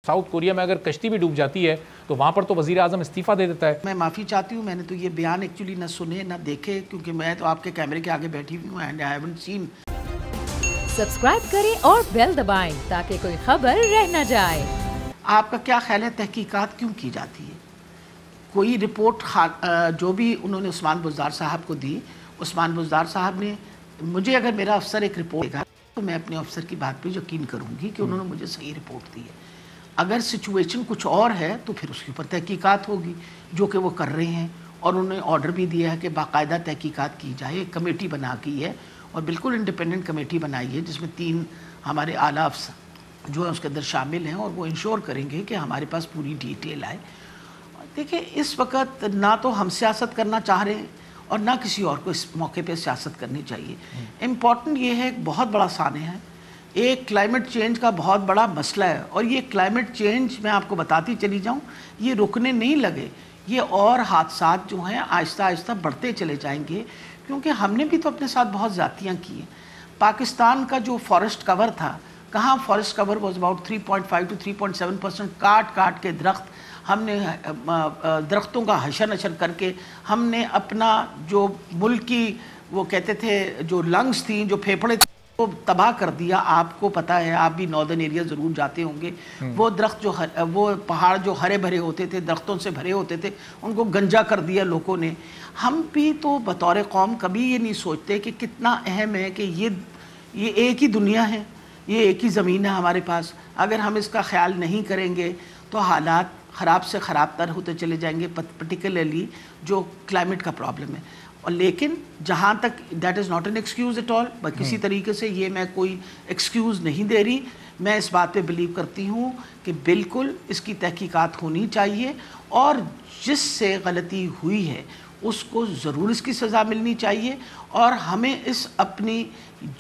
South Korea में अगर कश्ती भी डूब जाती है तो वहाँ पर तो वज़ीर आज़म इस्तीफ़ा दे देता है। मैं माफ़ी चाहती हूँ, मैंने तो ये बयान एक्चुअली ना सुने ना देखे, क्योंकि मैं तो आपके कैमरे के आगे बैठी हुई हूँ and I haven't seen. Subscribe करें और बेल दबाएं ताकि कोई खबर रह न जाए। आपका क्या ख्याल है, तहकीकात क्यों की जाती है? कोई रिपोर्ट जो भी उन्होंने उस्मान बुज़दार साहब को दी, उस्मान बुज़दार साहब ने, मुझे अगर मेरा अफसर एक रिपोर्ट देगा तो मैं अपने अफसर की बात पे यकीन करूँगी कि उन्होंने मुझे सही रिपोर्ट दी है। अगर सिचुएशन कुछ और है तो फिर उसके ऊपर तहकीकात होगी, जो कि वो कर रहे हैं। और उन्होंने ऑर्डर भी दिया है कि बाकायदा तहकीकात की जाए। एक कमेटी बना की है और बिल्कुल इंडिपेंडेंट कमेटी बनाई है जिसमें 3 हमारे आला अफसर जो है उसके अंदर शामिल हैं और वो इंश्योर करेंगे कि हमारे पास पूरी डिटेल आए। देखिए, इस वक्त ना तो हम सियासत करना चाह रहे हैं और ना किसी और को इस मौके पे सियासत करनी चाहिए। इम्पॉर्टेंट ये है, एक बहुत बड़ा साने है, एक क्लाइमेट चेंज का बहुत बड़ा मसला है और ये क्लाइमेट चेंज मैं आपको बताती चली जाऊँ, ये रुकने नहीं लगे, ये और हादसात जो हैं आहिस्ता आहिस्ता बढ़ते चले जाएंगे, क्योंकि हमने भी तो अपने साथ बहुत ज़्यादतियाँ की हैं। पाकिस्तान का जो फॉरेस्ट कवर था, कहाँ forest cover was about 3.5 to 3.7%। काट काट के दरख्त हमने दरख्तों का हशर नशर करके हमने अपना जो मुल्क की वो कहते थे जो लंग्स थी, जो फेफड़े थे, वो तबाह कर दिया। आपको पता है, आप भी नॉर्दर्न एरिया ज़रूर जाते होंगे। वो दरख्त जो वो पहाड़ जो हरे भरे होते थे, दरख्तों से भरे होते थे, उनको गंजा कर दिया लोगों ने। हम भी तो बतौर कौम कभी ये नहीं सोचते कि कितना अहम है कि ये एक ही दुनिया है, ये एक ही ज़मीन है हमारे पास। अगर हम इसका ख्याल नहीं करेंगे तो हालात ख़राब से ख़राब तर होते चले जाएंगे, पर्टिकुलरली जो क्लाइमेट का प्रॉब्लम है। और लेकिन जहाँ तक that is not an excuse at all, किसी तरीके से ये मैं कोई एक्सक्यूज़ नहीं दे रही। मैं इस बात पे बिलीव करती हूँ कि बिल्कुल इसकी तहकीकात होनी चाहिए और जिससे गलती हुई है उसको ज़रूर इसकी सज़ा मिलनी चाहिए। और हमें इस अपनी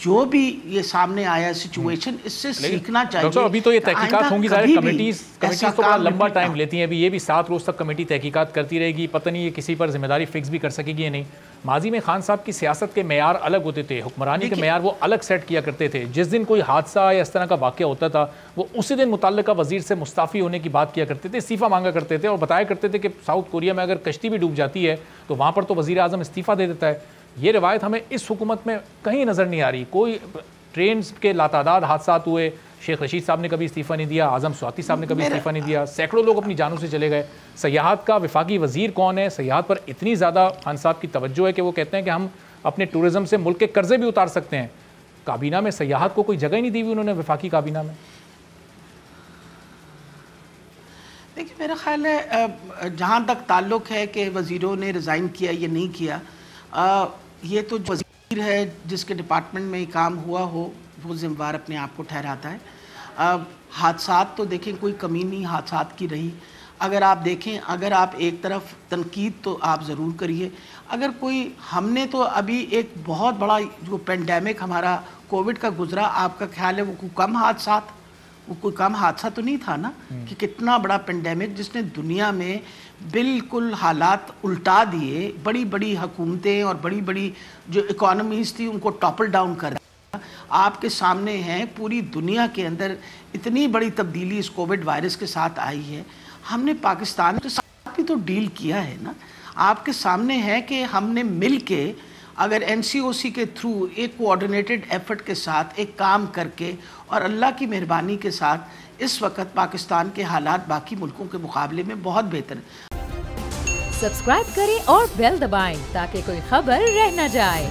जो भी ये सामने आया सिचुएशन, इससे सीखना चाहिए। डॉक्टर, अभी तो ये तहकीकात होंगी, सारे कमेटीज तो बड़ा लंबा टाइम लेती हैं। अभी ये भी 7 रोज़ तक कमेटी तहकीकात करती रहेगी, पता नहीं ये किसी पर जिम्मेदारी फिक्स भी कर सकेगी या नहीं। माजी में खान साहब की सियासत के मेयार अलग होते थे, हुक्मरानी के मेयार वो अलग सेट किया करते थे। जिस दिन कोई हादसा या इस तरह का वाक़या होता था, वो उसी दिन मुतल्लिका वज़ीर से मुस्ताफ़ी होने की बात किया करते थे, इस्तीफ़ा मांगा करते थे और बताया करते थे कि साउथ कोरिया में अगर कश्ती भी डूब जाती है तो वहाँ पर तो वज़ीर आज़म इस्तीफ़ा दे देता है। ये रिवायत हमें इस हुकूमत में कहीं नज़र नहीं आ रही। कोई ट्रेन के लातादाद हादसात हुए, शेख रशीद साहब ने कभी इस्तीफ़ा नहीं दिया, आज़म स्वाति साहब ने कभी इस्तीफ़ा नहीं दिया, सैकड़ों लोग अपनी जानों से चले गए। सयाहत का वफाकी वज़ीर कौन है? सयाहत पर इतनी ज़्यादा खान साहब की तवज्जो है कि वो कहते हैं कि हम अपने टूरिज़म से मुल्क के कर्जे भी उतार सकते हैं। काबीना में सयाहत को कोई जगह ही नहीं दी हुई उन्होंने, वफाकी काबीना में। देखिए, मेरा ख्याल है जहाँ तक ताल्लुक़ है कि वज़ीरों ने रिज़ाइन किया या नहीं किया, ये तो वज़ीर है जिसके डिपार्टमेंट में काम हुआ हो वो ज़िम्मेवार अपने आप को ठहराता है। हादसात तो देखें कोई कमी नहीं हादसात की रही। अगर आप देखें, अगर आप एक तरफ तनकीद तो आप ज़रूर करिए, अगर कोई हमने तो अभी एक बहुत बड़ा जो पेंडेमिक हमारा कोविड का गुज़रा, आपका ख्याल है वो कोई कम हादसा तो नहीं था ना, कि कितना बड़ा पेंडेमिक जिसने दुनिया में बिल्कुल हालात उल्टा दिए। बड़ी बड़ी हुकूमतें और बड़ी बड़ी जो इकोनॉमीज़ थी उनको टॉपल डाउन कर दिया। आपके सामने हैं, पूरी दुनिया के अंदर इतनी बड़ी तब्दीली इस कोविड वायरस के साथ आई है। हमने पाकिस्तान के साथ भी तो डील किया है ना। आपके सामने है कि हमने मिल के अगर NCOC के थ्रू एक कोऑर्डिनेटेड एफर्ट के साथ एक काम करके और अल्लाह की मेहरबानी के साथ इस वक्त पाकिस्तान के हालात बाकी मुल्कों के मुकाबले में बहुत बेहतर है। सब्सक्राइब करें और बेल दबाएं ताकि कोई खबर रह न जाए।